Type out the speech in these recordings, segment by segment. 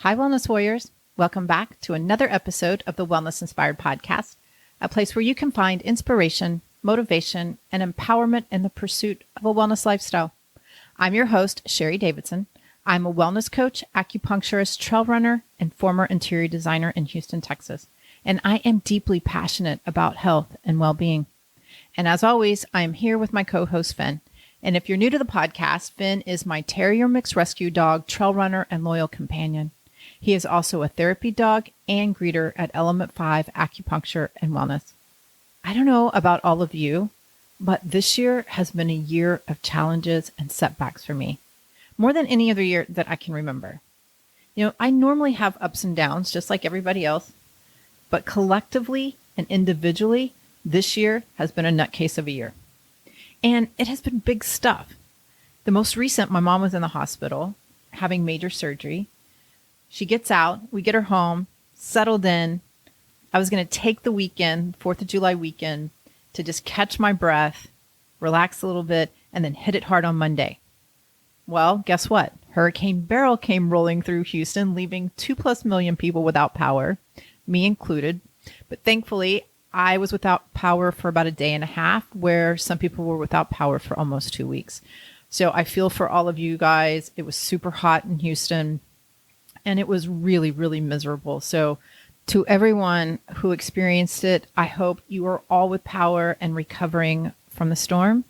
Hi, Wellness Warriors. Welcome back to another episode of the Wellness Inspired Podcast, a place where you can find inspiration, motivation, and empowerment in the pursuit of a wellness lifestyle. I'm your host, Sherry Davidson. I'm a wellness coach, acupuncturist, trail runner, and former interior designer in Houston, Texas. And I am deeply passionate about health and well-being. And as always, I am here with my co-host, Finn. And if you're new to the podcast, Finn is my terrier mix rescue dog, trail runner, and loyal companion. He is also a therapy dog and greeter at Element 5 Acupuncture and Wellness. I don't know about all of you, but this year has been a year of challenges and setbacks for me, more than any other year that I can remember. I normally have ups and downs, just like everybody else, but collectively and individually, this year has been a nutcase of a year. And it has been big stuff. The most recent, my mom was in the hospital having major surgery. She gets out, we get her home, settled in. I was going to take the weekend, 4th of July weekend, to just catch my breath, relax a little bit, and then hit it hard on Monday. Well, guess what? Hurricane Beryl came rolling through Houston, leaving 2+ million people without power, me included. But thankfully, I was without power for about a day and a half, where some people were without power for almost 2 weeks. So I feel for all of you guys. It was super hot in Houston. And it was really, really miserable. So to everyone who experienced it, I hope you are all with power and recovering from the storm.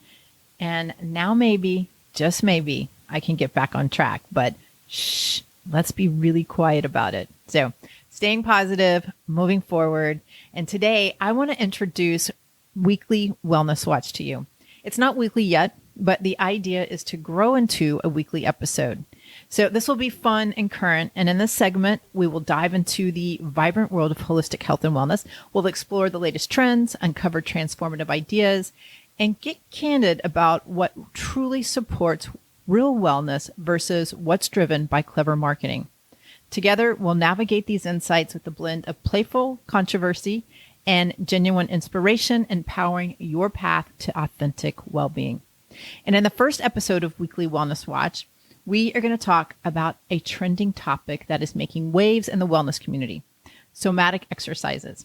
And now maybe, just maybe, I can get back on track. But shh, let's be really quiet about it. So staying positive, moving forward. And today I want to introduce Weekly Wellness Watch to you. It's not weekly yet, but the idea is to grow into a weekly episode. So this will be fun and current. And in this segment, we will dive into the vibrant world of holistic health and wellness. We'll explore the latest trends, uncover transformative ideas, and get candid about what truly supports real wellness versus what's driven by clever marketing. Together, we'll navigate these insights with a blend of playful controversy and genuine inspiration, empowering your path to authentic well-being. And in the first episode of Weekly Wellness Watch, we are going to talk about a trending topic that is making waves in the wellness community: somatic exercises.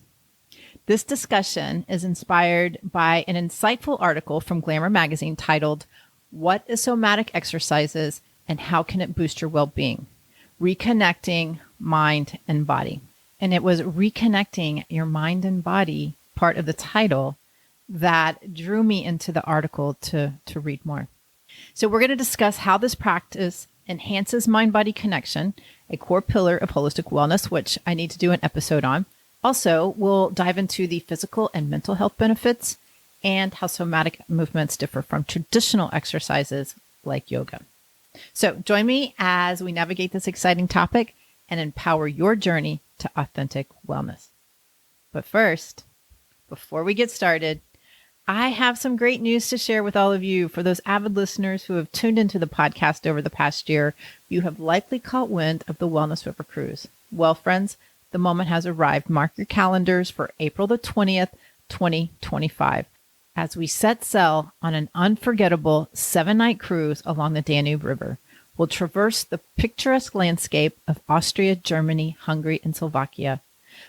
This discussion is inspired by an insightful article from Glamour magazine titled, "What is Somatic Exercises and How Can It Boost Your Wellbeing? Reconnecting Mind and Body." And it was reconnecting your mind and body, part of the title, that drew me into the article to read more. So we're going to discuss how this practice enhances mind-body connection, a core pillar of holistic wellness, which I need to do an episode on. Also, we'll dive into the physical and mental health benefits and how somatic movements differ from traditional exercises like yoga. So join me as we navigate this exciting topic and empower your journey to authentic wellness. But first, before we get started, I have some great news to share with all of you. For those avid listeners who have tuned into the podcast over the past year, you have likely caught wind of the Wellness River Cruise. Well, friends, the moment has arrived. Mark your calendars for April the 20th, 2025, as we set sail on an unforgettable 7-night cruise along the Danube River. We'll traverse the picturesque landscape of Austria, Germany, Hungary, and Slovakia.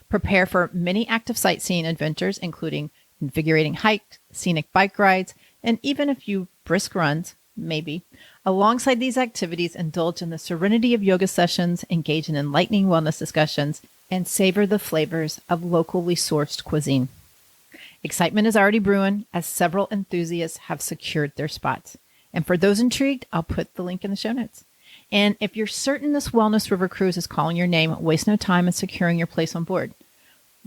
Prepare for many active sightseeing adventures, including invigorating hikes, scenic bike rides, and even a few brisk runs, maybe. Alongside these activities, indulge in the serenity of yoga sessions, engage in enlightening wellness discussions, and savor the flavors of locally sourced cuisine. Excitement is already brewing as several enthusiasts have secured their spots. And for those intrigued, I'll put the link in the show notes. And if you're certain this Wellness River Cruise is calling your name, waste no time in securing your place on board.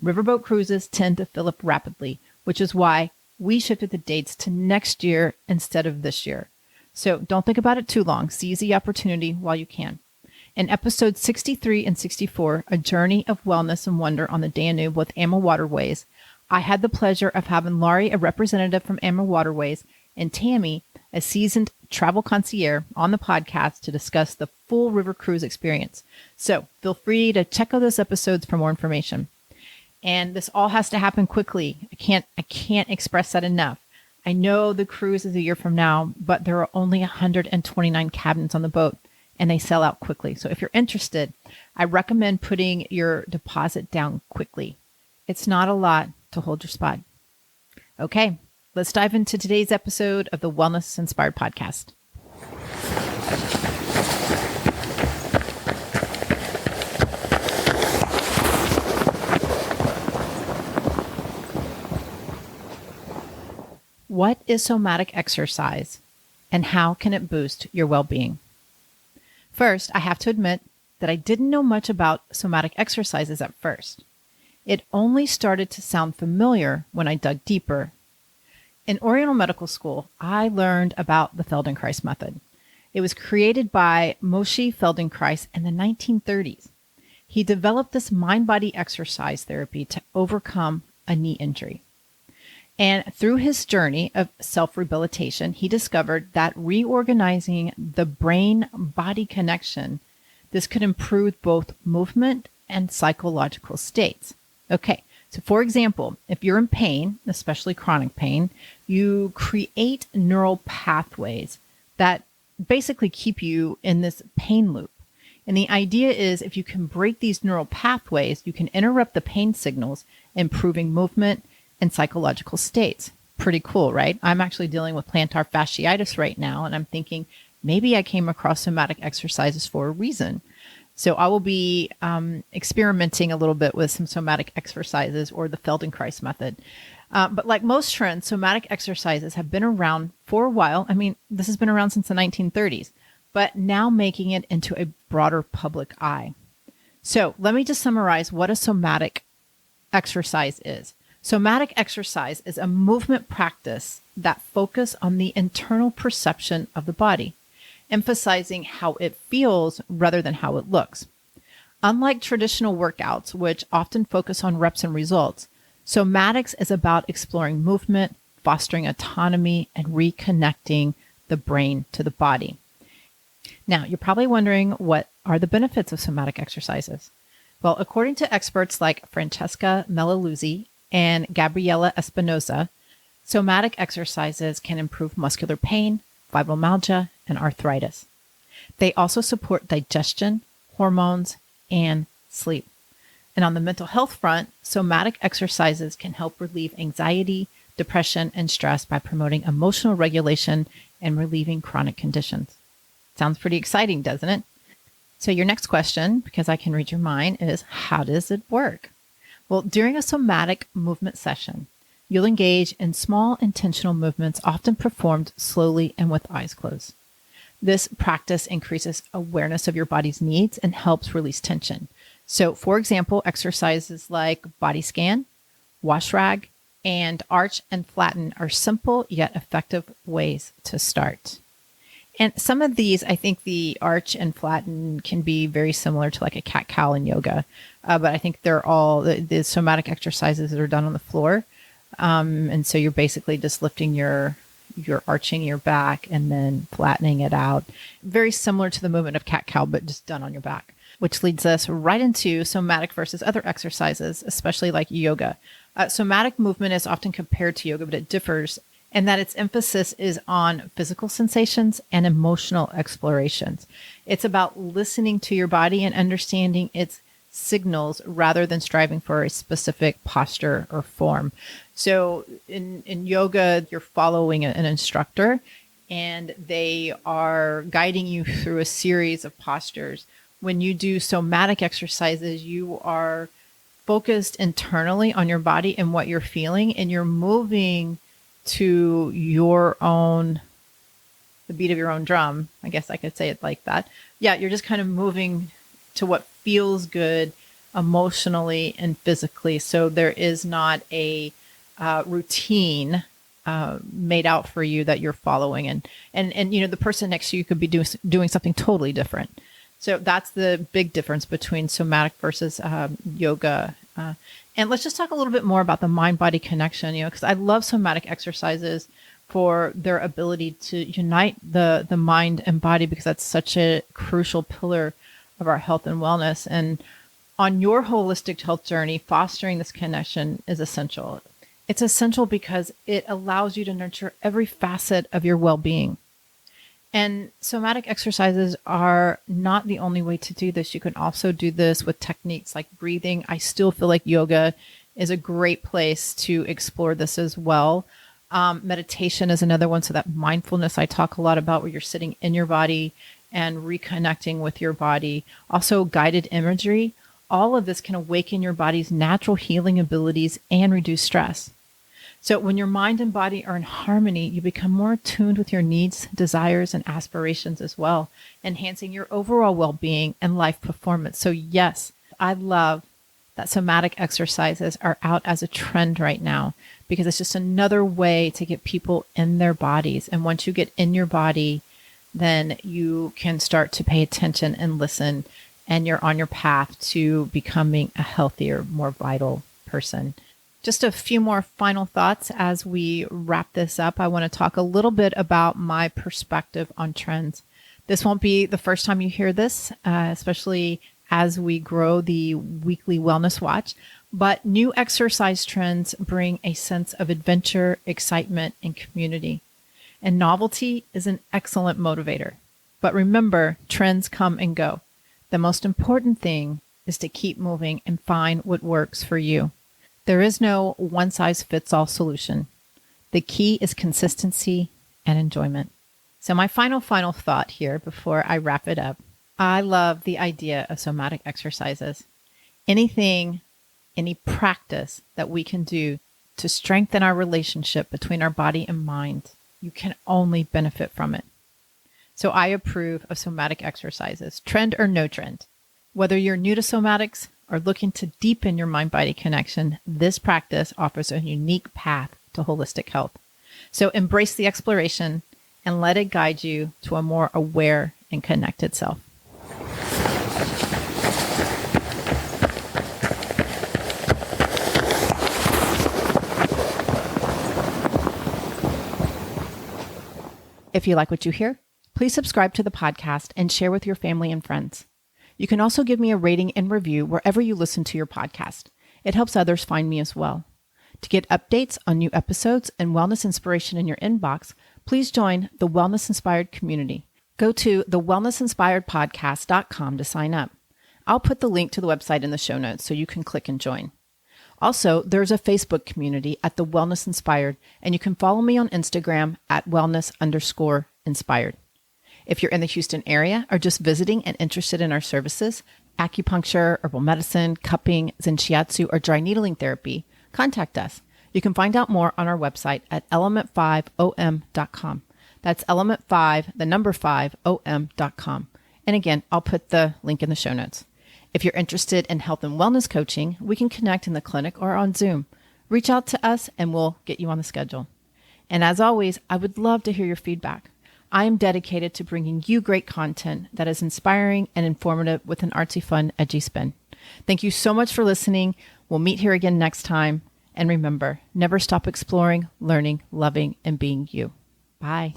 Riverboat cruises tend to fill up rapidly, which is why we shifted the dates to next year instead of this year. So don't think about it too long. Seize the opportunity while you can. In episodes 63 and 64, A Journey of Wellness and Wonder on the Danube with Emma Waterways, I had the pleasure of having Laurie, a representative from Emma Waterways, and Tammy, a seasoned travel concierge, on the podcast to discuss the full river cruise experience. So feel free to check out those episodes for more information. And this all has to happen quickly. I can't express that enough. I know the cruise is a year from now, but there are only 129 cabins on the boat. and they sell out quickly. So if you're interested, I recommend putting your deposit down quickly. It's not a lot to hold your spot. Okay, let's dive into today's episode of the Wellness Inspired Podcast. What is somatic exercise and how can it boost your well-being? First, I have to admit that I didn't know much about somatic exercises at first. It only started to sound familiar when I dug deeper. In Oriental Medical School, I learned about the Feldenkrais method. It was created by Moshe Feldenkrais in the 1930s. He developed this mind-body exercise therapy to overcome a knee injury. And through his journey of self-rehabilitation, he discovered that reorganizing the brain-body connection, this could improve both movement and psychological states. Okay, so for example, if you're in pain, especially chronic pain, you create neural pathways that basically keep you in this pain loop. And the idea is if you can break these neural pathways, you can interrupt the pain signals, improving movement and psychological states. Pretty cool, right? I'm actually dealing with plantar fasciitis right now, and I'm thinking maybe I came across somatic exercises for a reason. So I will be experimenting a little bit with some somatic exercises or the Feldenkrais method. But like most trends, somatic exercises have been around for a while. I mean, this has been around since the 1930s, but now making it into a broader public eye. So let me just summarize what a somatic exercise is. Somatic exercise is a movement practice that focuses on the internal perception of the body, emphasizing how it feels rather than how it looks. Unlike traditional workouts, which often focus on reps and results, somatics is about exploring movement, fostering autonomy, and reconnecting the brain to the body. Now, you're probably wondering, what are the benefits of somatic exercises? Well, according to experts like Francesca Melaluzzi and Gabriela Espinosa, somatic exercises can improve muscular pain, fibromyalgia, and arthritis. They also support digestion, hormones, and sleep. And on the mental health front, somatic exercises can help relieve anxiety, depression, and stress by promoting emotional regulation and relieving chronic conditions. Sounds pretty exciting, doesn't it? So your next question, because I can read your mind, is how does it work? Well, during a somatic movement session, you'll engage in small intentional movements, often performed slowly and with eyes closed. This practice increases awareness of your body's needs and helps release tension. So, for example, exercises like body scan, wash rag, and arch and flatten are simple yet effective ways to start. And some of these, I think the arch and flatten can be very similar to like a cat-cow in yoga. But I think they're all the somatic exercises that are done on the floor. And so you're basically just lifting you're arching your back and then flattening it out. Very similar to the movement of cat-cow, but just done on your back, which leads us right into somatic versus other exercises, especially like yoga. Somatic movement is often compared to yoga, but it differs in that its emphasis is on physical sensations and emotional explorations. It's about listening to your body and understanding its signals rather than striving for a specific posture or form. So in yoga, you're following an instructor and they are guiding you through a series of postures. When you do somatic exercises, you are focused internally on your body and what you're feeling, and you're moving to the beat of your own drum. I guess I could say it like that. Yeah, you're just kind of moving to what feels good emotionally and physically. So there is not a routine made out for you that you're following. And you know, the person next to you could be doing something totally different. So that's the big difference between somatic versus yoga. And let's just talk a little bit more about the mind-body connection, because I love somatic exercises for their ability to unite the mind and body, because that's such a crucial pillar of our health and wellness. And on your holistic health journey, fostering this connection is essential. It's essential because it allows you to nurture every facet of your well-being. And somatic exercises are not the only way to do this. You can also do this with techniques like breathing. I still feel like yoga is a great place to explore this as well. Meditation is another one. So that mindfulness I talk a lot about, where you're sitting in your body and reconnecting with your body. Also guided imagery. All of this can awaken your body's natural healing abilities and reduce stress. So when your mind and body are in harmony, you become more attuned with your needs, desires, and aspirations as well, enhancing your overall well-being and life performance. So yes, I love that somatic exercises are out as a trend right now, because it's just another way to get people in their bodies. And once you get in your body, then you can start to pay attention and listen, and you're on your path to becoming a healthier, more vital person. Just a few more final thoughts as we wrap this up. I want to talk a little bit about my perspective on trends. This won't be the first time you hear this, especially as we grow the weekly Wellness Watch. But new exercise trends bring a sense of adventure, excitement, and community. And novelty is an excellent motivator. But remember, trends come and go. The most important thing is to keep moving and find what works for you. There is no one-size-fits-all solution. The key is consistency and enjoyment. So my final thought here before I wrap it up. I love the idea of somatic exercises. Any practice that we can do to strengthen our relationship between our body and mind, you can only benefit from it. So I approve of somatic exercises, trend or no trend. Whether you're new to somatics or looking to deepen your mind-body connection, this practice offers a unique path to holistic health. So embrace the exploration and let it guide you to a more aware and connected self. If you like what you hear, please subscribe to the podcast and share with your family and friends. You can also give me a rating and review wherever you listen to your podcast. It helps others find me as well. To get updates on new episodes and wellness inspiration in your inbox, please join the Wellness Inspired community. Go to thewellnessinspiredpodcast.com to sign up. I'll put the link to the website in the show notes so you can click and join. Also, there's a Facebook community at The Wellness Inspired, and you can follow me on Instagram at wellness_inspired. If you're in the Houston area or just visiting and interested in our services, acupuncture, herbal medicine, cupping, zen shiatsu, or dry needling therapy, contact us. You can find out more on our website at element5om.com. That's element5om.com. And again, I'll put the link in the show notes. If you're interested in health and wellness coaching, we can connect in the clinic or on Zoom. Reach out to us and we'll get you on the schedule. And as always, I would love to hear your feedback. I am dedicated to bringing you great content that is inspiring and informative with an artsy, fun, edgy spin. Thank you so much for listening. We'll meet here again next time. And remember, never stop exploring, learning, loving, and being you. Bye.